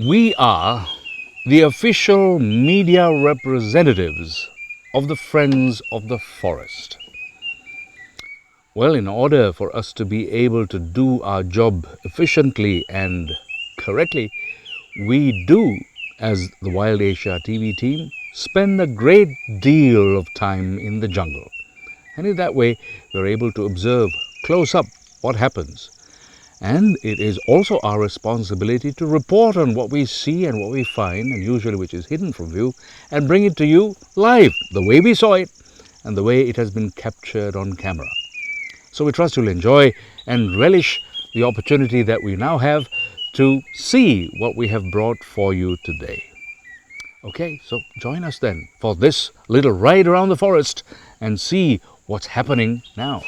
We are the official media representatives of the Friends of the Forest. Well, in order for us to be able to do our job efficiently and correctly, we do, as the Wild Asia TV team, spend a great deal of time in the jungle. And in that way, we're able to observe close up what happens. And it is also our responsibility to report on what we see and what we find, and usually which is hidden from view, and bring it to you live, the way we saw it and the way it has been captured on camera. So we trust you'll enjoy and relish the opportunity that we now have to see what we have brought for you today. Okay, so join us then for this little ride around the forest and see what's happening now.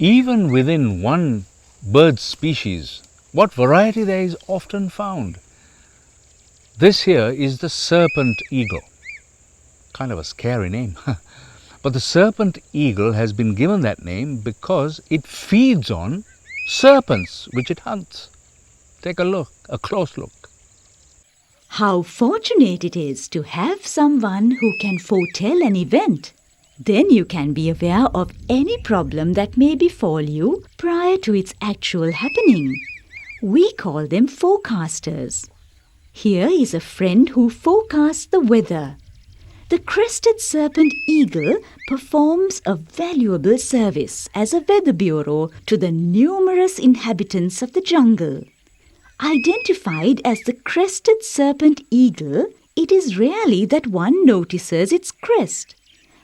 Even within one bird species, what variety there is often found. This here is the serpent eagle. Kind of a scary name. But the serpent eagle has been given that name because it feeds on serpents which it hunts. Take a look, a close look. How fortunate it is to have someone who can foretell an event. Then you can be aware of any problem that may befall you prior to its actual happening. We call them forecasters. Here is a friend who forecasts the weather. The crested serpent eagle performs a valuable service as a weather bureau to the numerous inhabitants of the jungle. Identified as the crested serpent eagle, it is rarely that one notices its crest.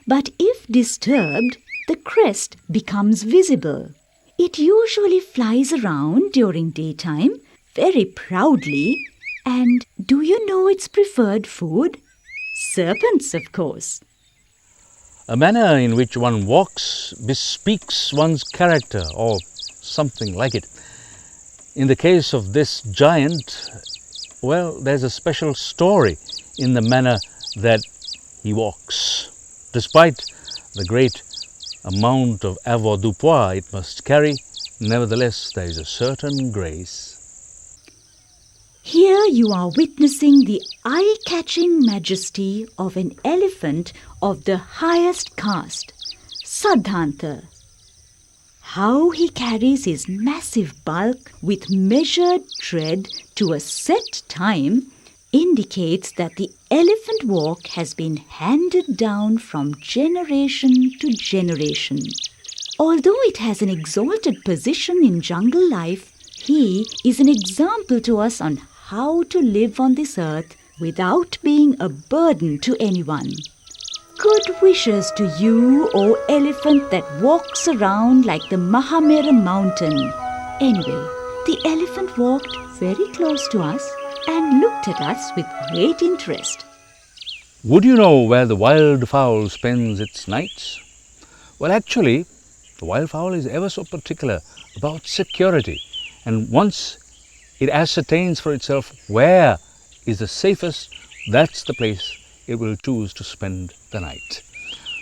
But if disturbed, the crest becomes visible. It usually flies around during daytime, very proudly. And do you know its preferred food? Serpents, of course. A manner in which one walks bespeaks one's character, or something like it. In the case of this giant, well, there's a special story in the manner that he walks. Despite the great amount of avoirdupois it must carry, nevertheless there is a certain grace. Here you are witnessing the eye-catching majesty of an elephant of the highest caste, Siddhantha. How he carries his massive bulk with measured tread to a set time indicates that the elephant walk has been handed down from generation to generation. Although it has an exalted position in jungle life, he is an example to us on how to live on this earth without being a burden to anyone. Good wishes to you, O elephant that walks around like the Mahamera mountain. Anyway, the elephant walked very close to us and looked at us with great interest. Would you know where the wildfowl spends its nights? Well, actually, the wildfowl is ever so particular about security. And once it ascertains for itself where is the safest, that's the place it will choose to spend the night.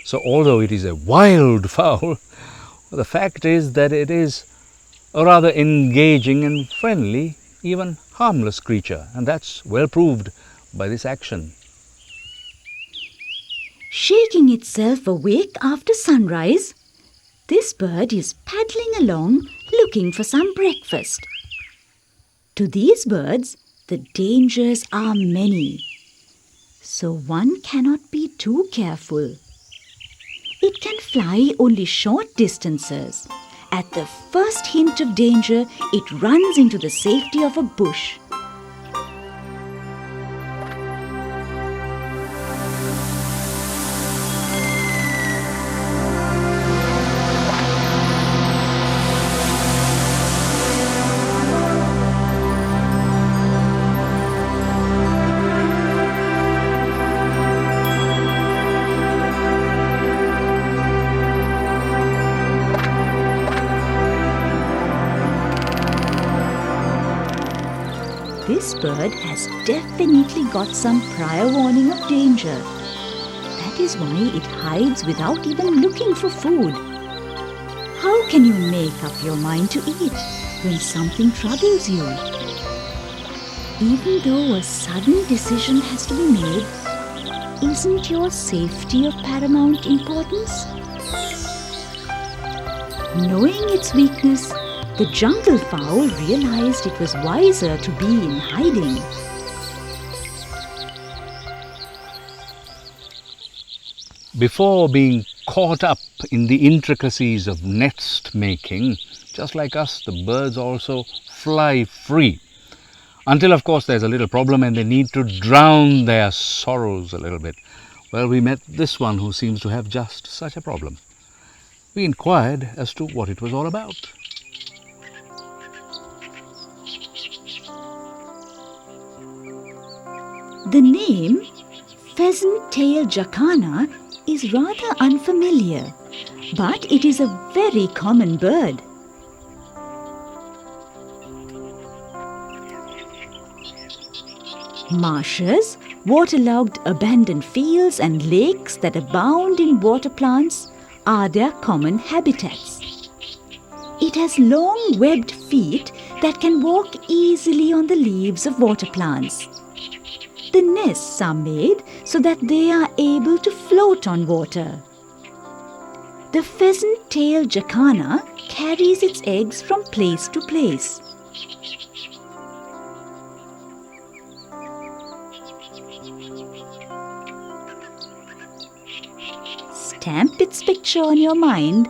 So although it is a wild fowl, the fact is that it is a rather engaging and friendly, even harmless creature, and that's well proved by this action. Shaking itself awake after sunrise, this bird is paddling along looking for some breakfast. To these birds, the dangers are many, so one cannot be too careful. It can fly only short distances. At the first hint of danger, it runs into the safety of a bush. This bird has definitely got some prior warning of danger. That is why it hides without even looking for food. How can you make up your mind to eat when something troubles you? Even though a sudden decision has to be made, isn't your safety of paramount importance? Knowing its weakness, the jungle fowl realized it was wiser to be in hiding. Before being caught up in the intricacies of nest making, just like us, the birds also fly free. Until, of course, there's a little problem and they need to drown their sorrows a little bit. Well, we met this one who seems to have just such a problem. We inquired as to what it was all about. The name pheasant-tailed jacana is rather unfamiliar, but it is a very common bird. Marshes, waterlogged abandoned fields and lakes that abound in water plants are their common habitats. It has long webbed feet that can walk easily on the leaves of water plants. The nests are made so that they are able to float on water. The pheasant-tailed jacana carries its eggs from place to place. Stamp its picture on your mind.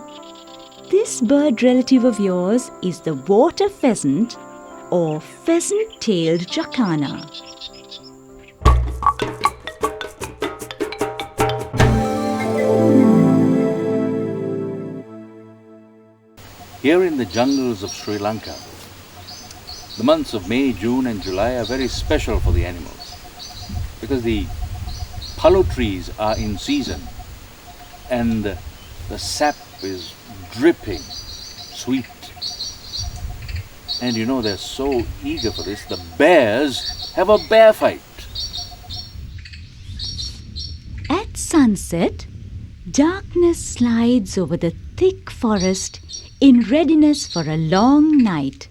This bird relative of yours is the water pheasant or pheasant-tailed jacana. Here in the jungles of Sri Lanka, the months of May, June and July are very special for the animals because the palo trees are in season and the sap is dripping sweet. And you know, they're so eager for this, the bears have a bear fight. At sunset, darkness slides over the thick forest in readiness for a long night.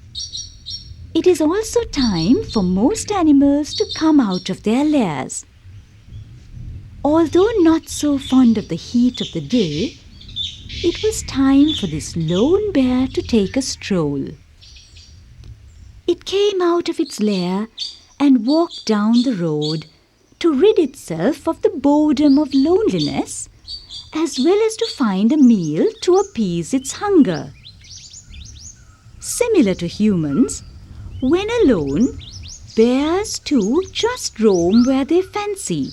It is also time for most animals to come out of their lairs. Although not so fond of the heat of the day, it was time for this lone bear to take a stroll. It came out of its lair and walked down the road to rid itself of the boredom of loneliness, as well as to find a meal to appease its hunger. Similar to humans, when alone, bears too just roam where they fancy.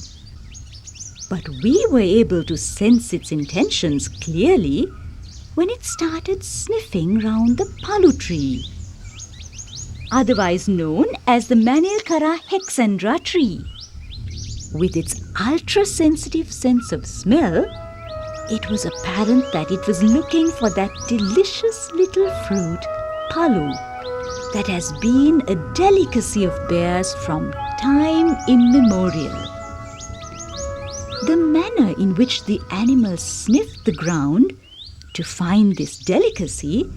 But we were able to sense its intentions clearly when it started sniffing round the palu tree, otherwise known as the Manilkara hexandra tree. With its ultra-sensitive sense of smell, it was apparent that it was looking for that delicious little fruit, palu, that has been a delicacy of bears from time immemorial. The manner in which the animal sniffed the ground to find this delicacy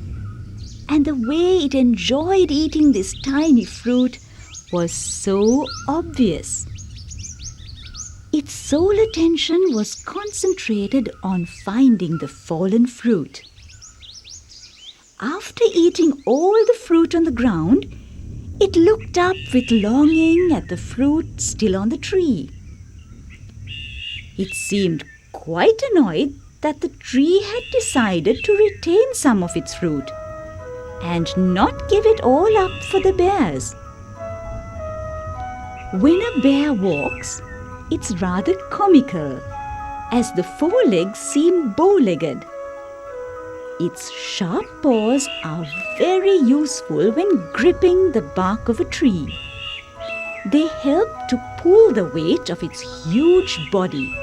and the way it enjoyed eating this tiny fruit was so obvious. Its sole attention was concentrated on finding the fallen fruit. After eating all the fruit on the ground, it looked up with longing at the fruit still on the tree. It seemed quite annoyed that the tree had decided to retain some of its fruit and not give it all up for the bears. When a bear walks, it's rather comical, as the forelegs seem bow-legged. Its sharp paws are very useful when gripping the bark of a tree. They help to pull the weight of its huge body.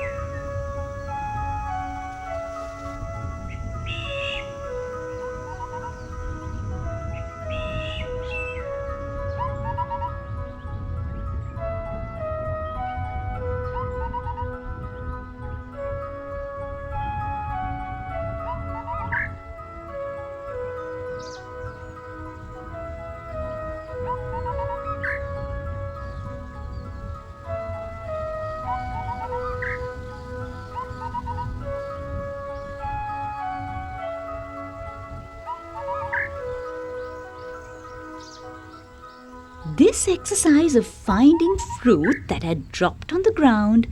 This exercise of finding fruit that had dropped on the ground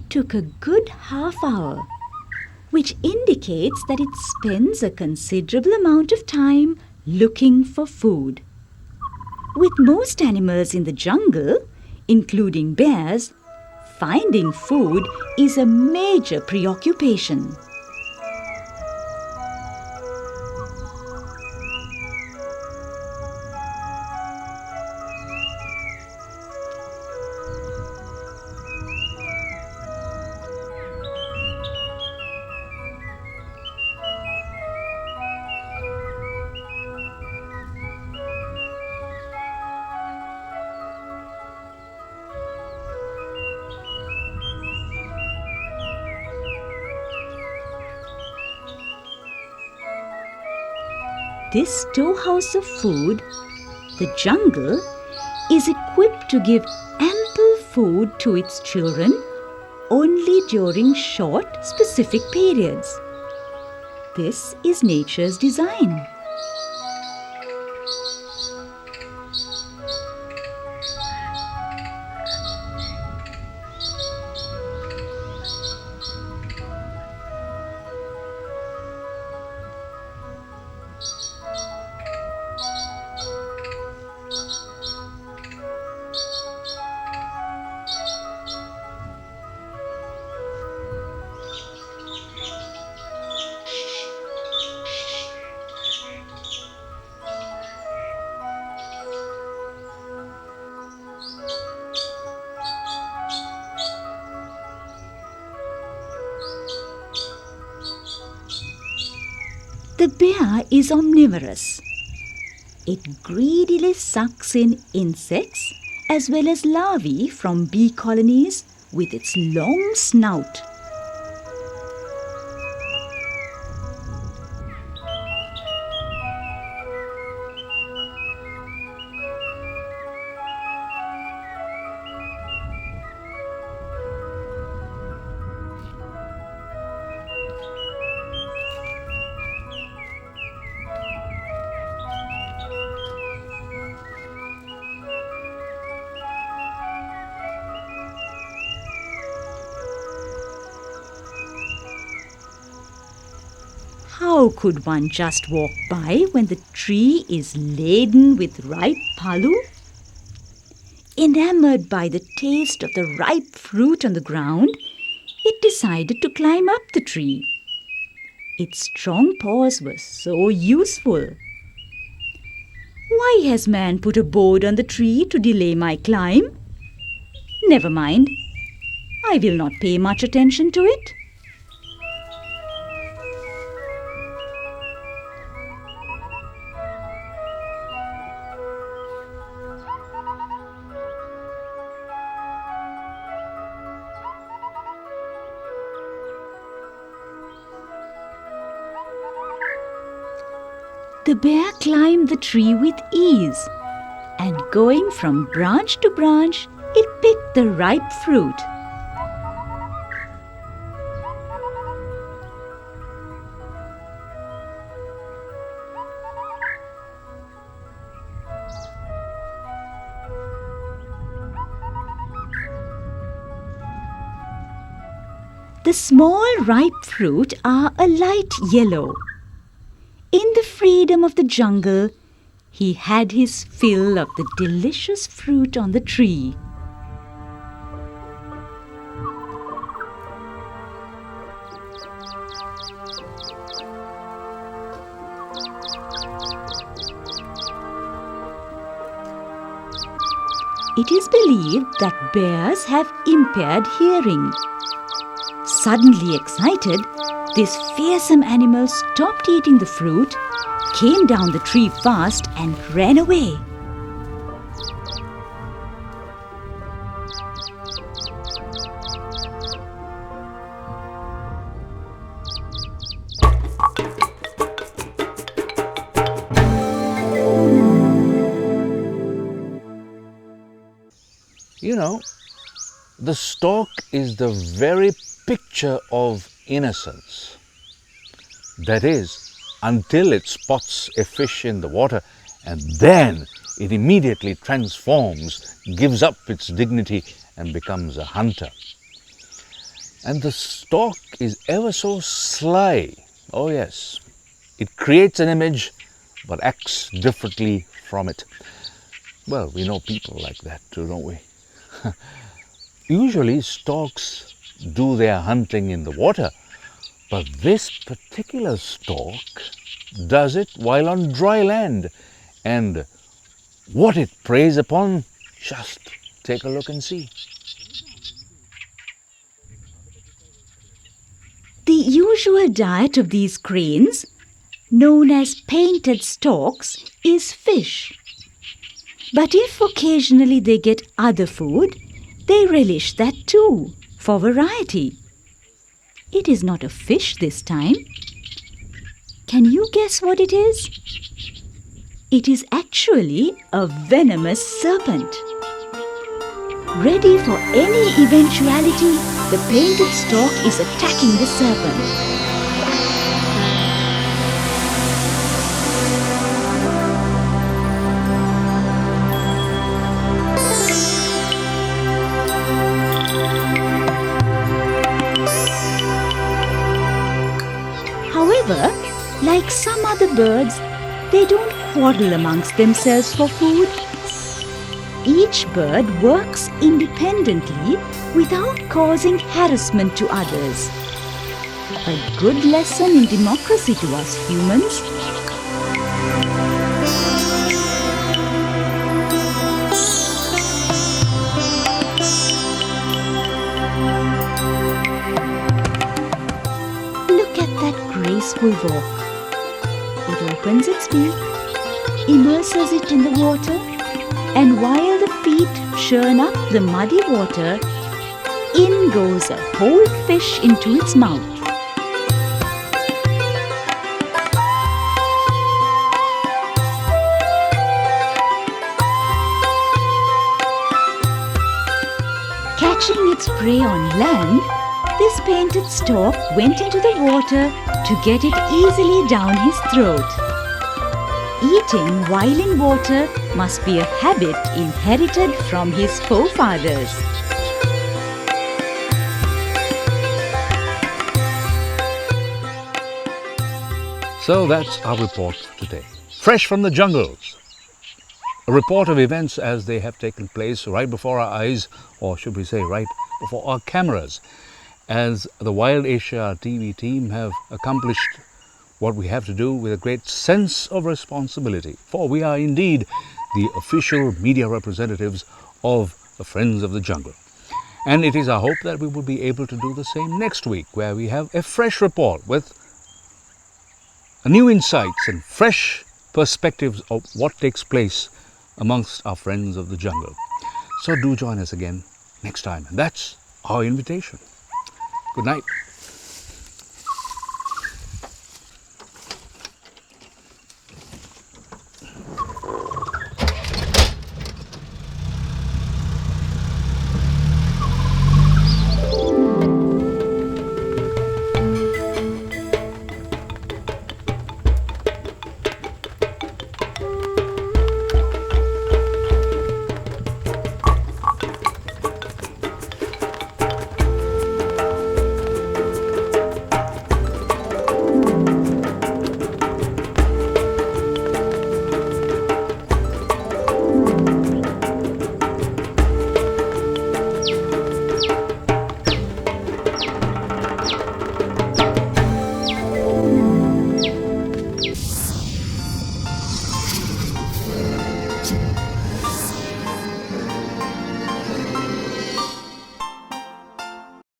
took a good half hour, which indicates that it spends a considerable amount of time looking for food. With most animals in the jungle, including bears, finding food is a major preoccupation. This storehouse of food, the jungle, is equipped to give ample food to its children only during short, specific periods. This is nature's design. The bear is omnivorous. It greedily sucks in insects as well as larvae from bee colonies with its long snout. How could one just walk by when the tree is laden with ripe palu? Enamored by the taste of the ripe fruit on the ground, it decided to climb up the tree. Its strong paws were so useful. Why has man put a board on the tree to delay my climb? Never mind. I will not pay much attention to it. The bear climbed the tree with ease, and going from branch to branch, it picked the ripe fruit. The small ripe fruit are a light yellow. In the freedom of the jungle, he had his fill of the delicious fruit on the tree. It is believed that bears have impaired hearing. Suddenly excited, this fearsome animal stopped eating the fruit, came down the tree fast and ran away. You know, the stork is the very picture of innocence. That is, until it spots a fish in the water, and then it immediately transforms, gives up its dignity and becomes a hunter. And the stork is ever so sly. Oh yes, it creates an image but acts differently from it. Well, we know people like that too, don't we? Usually storks do their hunting in the water, but this particular stork does it while on dry land. And what it preys upon, just take a look and see. The usual diet of these cranes, known as painted storks, is fish. But if occasionally they get other food, they relish that too, for variety. It is not a fish this time. Can you guess what it is? It is actually a venomous serpent. Ready for any eventuality, the painted stork is attacking the serpent. However, like some other birds, they don't quarrel amongst themselves for food. Each bird works independently without causing harassment to others. A good lesson in democracy to us humans. Look at that graceful walk. It opens its beak, immerses it in the water, and while the feet churn up the muddy water, in goes a whole fish into its mouth. Catching its prey on land, this painted stork went into the water to get it easily down his throat. Eating while in water must be a habit inherited from his forefathers. So that's our report for today. Fresh from the jungles. A report of events as they have taken place right before our eyes, or should we say right before our cameras, as the Wild Asia TV team have accomplished what we have to do with a great sense of responsibility. For we are indeed the official media representatives of the Friends of the Jungle. And it is our hope that we will be able to do the same next week, where we have a fresh report with new insights and fresh perspectives of what takes place amongst our Friends of the Jungle. So do join us again next time. And that's our invitation. Good night.